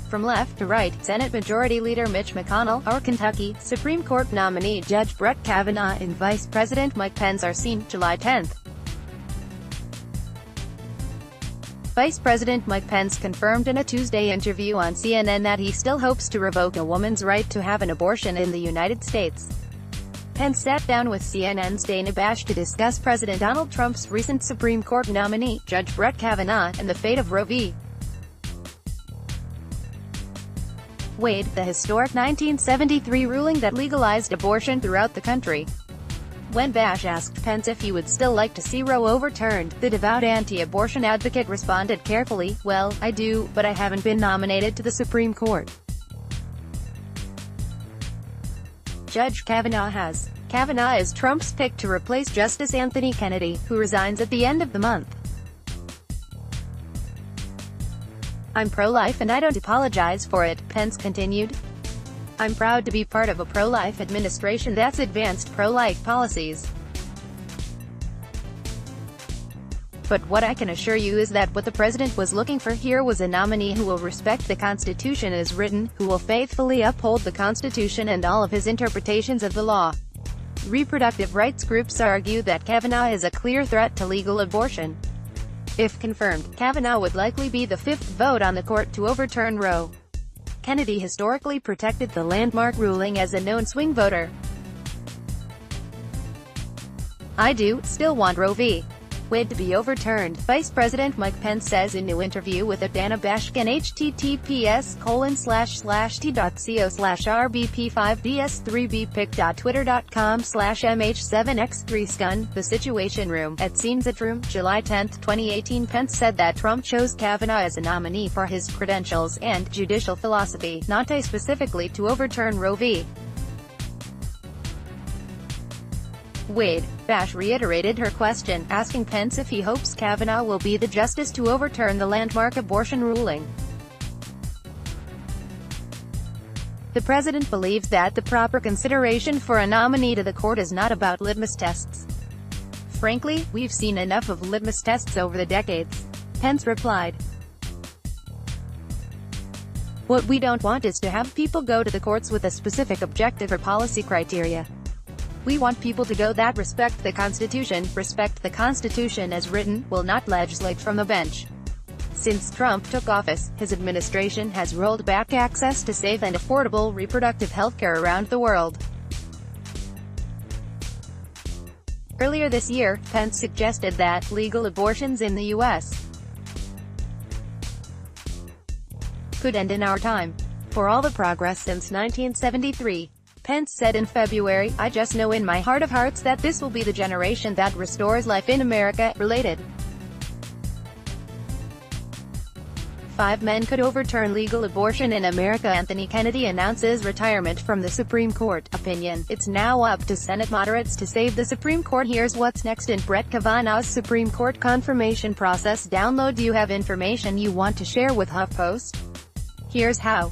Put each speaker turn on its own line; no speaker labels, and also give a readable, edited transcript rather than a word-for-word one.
From left to right, Senate Majority Leader Mitch McConnell, our Kentucky Supreme Court nominee Judge Brett Kavanaugh, and Vice President Mike Pence are seen July 10. Vice President Mike Pence confirmed in a Tuesday interview on CNN that he still hopes to revoke a woman's right to have an abortion in the United States. Pence sat down with CNN's Dana Bash to discuss President Donald Trump's recent Supreme Court nominee, Judge Brett Kavanaugh, and the fate of Roe v. Wade, the historic 1973 ruling that legalized abortion throughout the country. When Bash asked Pence if he would still like to see Roe overturned, the devout anti-abortion advocate responded carefully, "Well, I do, but I haven't been nominated to the Supreme Court." Judge Kavanaugh has. Kavanaugh is Trump's pick to replace Justice Anthony Kennedy, who resigns at the end of the month. "I'm pro-life and I don't apologize for it," Pence continued. "I'm proud to be part of a pro-life administration that's advanced pro-life policies. But what I can assure you is that what the president was looking for here was a nominee who will respect the Constitution as written, who will faithfully uphold the Constitution and all of his interpretations of the law." Reproductive rights groups argue that Kavanaugh is a clear threat to legal abortion. If confirmed, Kavanaugh would likely be the fifth vote on the court to overturn Roe. Kennedy historically protected the landmark ruling as a known swing voter. "I do still want Roe v. Wade to be overturned," Vice President Mike Pence says in new interview with Dana Bash. https://t.co/rbp5ds3bpic.twitter.com/mh7x3scun. The Situation Room, at Scenes at Room, July 10, 2018. Pence said that Trump chose Kavanaugh as a nominee for his credentials and judicial philosophy, not specifically to overturn Roe v. Wade. Bash reiterated her question, asking Pence if he hopes Kavanaugh will be the justice to overturn the landmark abortion ruling. The president believes that the proper consideration for a nominee to the court is not about litmus tests. "Frankly, we've seen enough of litmus tests over the decades," Pence replied. "What we don't want is to have people go to the courts with a specific objective or policy criteria. We want people to go that respect the Constitution as written, will not legislate from the bench." Since Trump took office, his administration has rolled back access to safe and affordable reproductive health care around the world. Earlier this year, Pence suggested that legal abortions in the U.S. could end in our time. "For all the progress since 1973, Pence said in February, "I just know in my heart of hearts that this will be the generation that restores life in America." Related. 5 men could overturn legal abortion in America. Anthony Kennedy announces retirement from the Supreme Court. Opinion: it's now up to Senate moderates to save the Supreme Court. Here's what's next in Brett Kavanaugh's Supreme Court confirmation process. Download. Do you have information you want to share with HuffPost? Here's how.